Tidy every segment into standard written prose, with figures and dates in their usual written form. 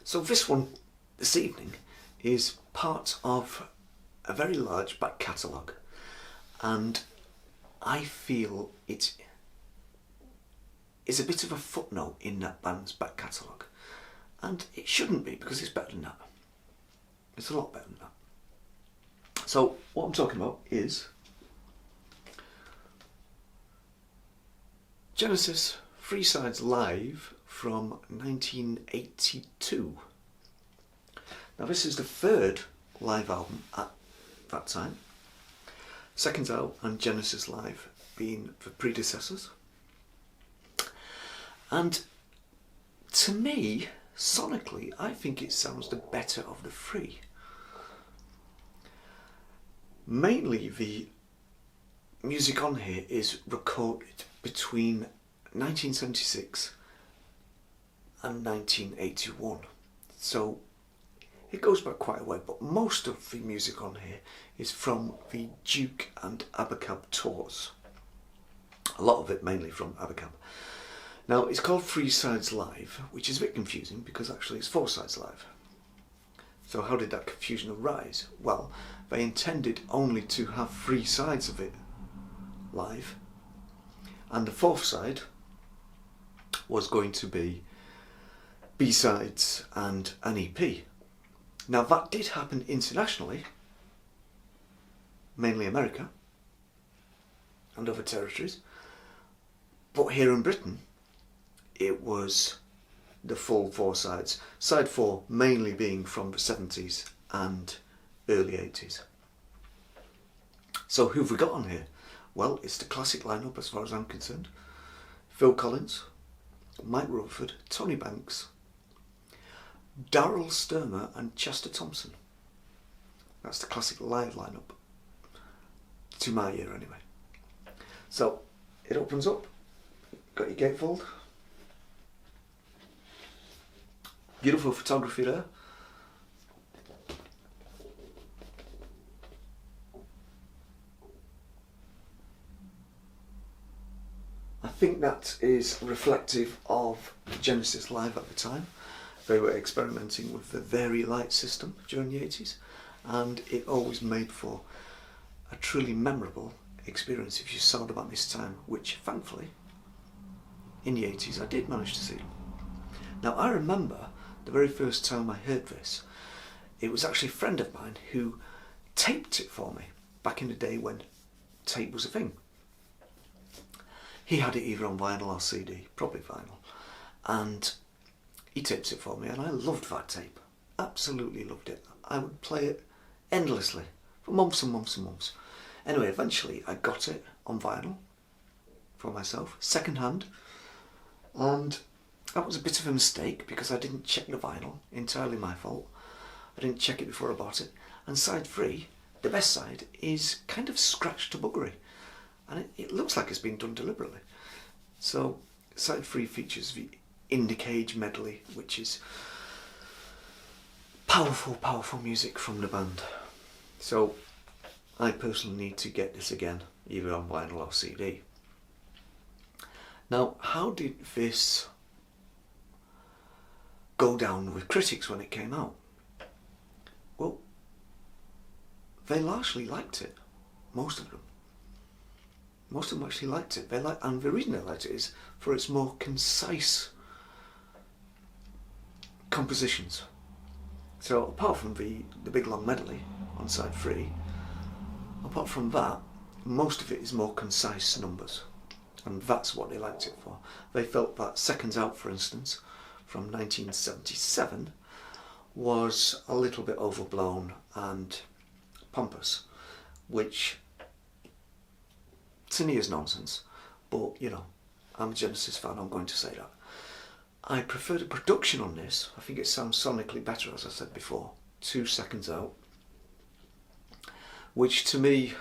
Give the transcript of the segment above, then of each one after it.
So this one this evening is part of a very large back catalogue, and I feel it is a bit of a footnote in that band's back catalogue, and it shouldn't be, because it's better than that. It's a lot better than that. So what I'm talking about is Genesis Three Sides Live from 1982. Now this is the third live album at that time. Second's out and Genesis Live being the predecessors. And to me, sonically, I think it sounds the better of the three. Mainly the music on here is recorded between 1976 and 1981. So it goes back quite a way, but most of the music on here is from the Duke and Abacab tours. A lot of it mainly from Abacab. Now it's called Three Sides Live, which is a bit confusing because actually it's Four Sides Live. So how did that confusion arise? Well, they intended only to have three sides of it live, and the fourth side was going to be B-sides and an EP. Now that did happen internationally, mainly America and other territories, but here in Britain it was the full four sides. Side four mainly being from the 70s and early 80s. So who've we got on here? Well, it's the classic lineup as far as I'm concerned. Phil Collins, Mike Rutherford, Tony Banks, Daryl Stuermer and Chester Thompson. That's the classic live lineup, to my ear anyway. So it opens up, got your gatefold, beautiful photography there. I think that is reflective of Genesis Live at the time. They were experimenting with the Vari-Lite system during the 80s, and it always made for a truly memorable experience if you saw them at this time, which thankfully in the 80s I did manage to see them. Now I remember the very first time I heard this, it was actually a friend of mine who taped it for me back in the day when tape was a thing. He had it either on vinyl or CD, probably vinyl, and he taped it for me, and I loved that tape, absolutely loved it. I would play it endlessly for months and months and months. Anyway, eventually I got it on vinyl for myself, second hand, and that was a bit of a mistake because I didn't check the vinyl, entirely my fault. I didn't check it before I bought it, and side three, the best side, is kind of scratched to buggery, and it looks like it's been done deliberately. So side three features the In the Cage medley, which is powerful, powerful music from the band. So I personally need to get this again, either on vinyl or CD. Now, how did this go down with critics when it came out? Well, they largely liked it, most of them. Most of them actually liked it. And the reason they liked it is for its more concise compositions. So apart from the big long medley on side three, apart from that, most of it is more concise numbers, and that's what they liked it for. They felt that Seconds Out, for instance, from 1977 was a little bit overblown and pompous, which to me is nonsense, but you know, I'm a Genesis fan, I'm going to say that. I prefer the production on this. I think it sounds sonically better, as I said before, 2 Seconds Out, which to me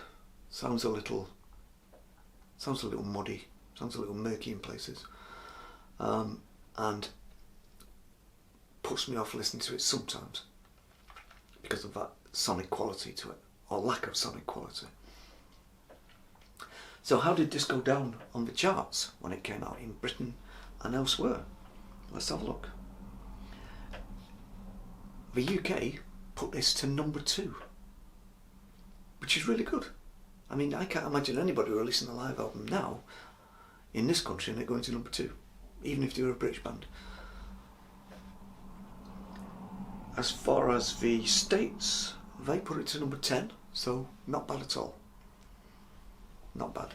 sounds a little muddy, sounds a little murky in places, and puts me off listening to it sometimes because of that sonic quality to it, or lack of sonic quality. So how did this go down on the charts when it came out in Britain and elsewhere? Let's have a look. the UK put this to number 2, which is really good. I mean, I can't imagine anybody releasing a live album now in this country and it going to number 2, even if they were a British band. As far as the States, they put it to number 10, so not bad at all. Not bad.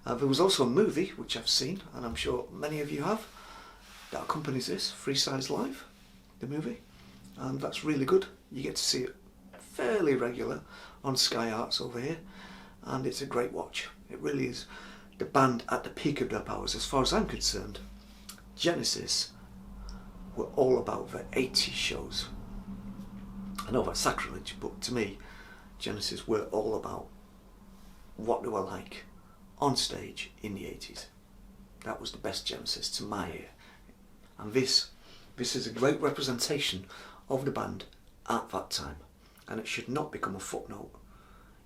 There was also a movie, which I've seen, and I'm sure many of you have, that accompanies this, Free Size Live, the movie, and that's really good. You get to see it fairly regular on Sky Arts over here, and it's a great watch. It really is. The band at the peak of their powers, as far as I'm concerned, Genesis were all about the 80s shows. I know that's sacrilege, but to me, Genesis were all about what they were like on stage in the 80s. That was the best Genesis to my ear. And this is a great representation of the band at that time. And it should not become a footnote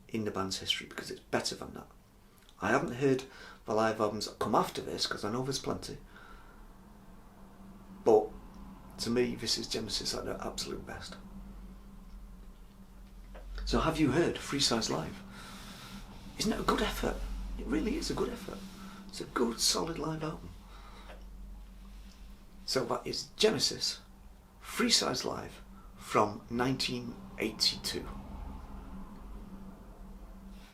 in the band's history, because it's better than that. I haven't heard the live albums that come after this, because I know there's plenty. But to me, this is Genesis at their absolute best. So have you heard Free Size Live? Isn't it a good effort? It really is a good effort. It's a good, solid live album. So that is Genesis, Free Size Live from 1982.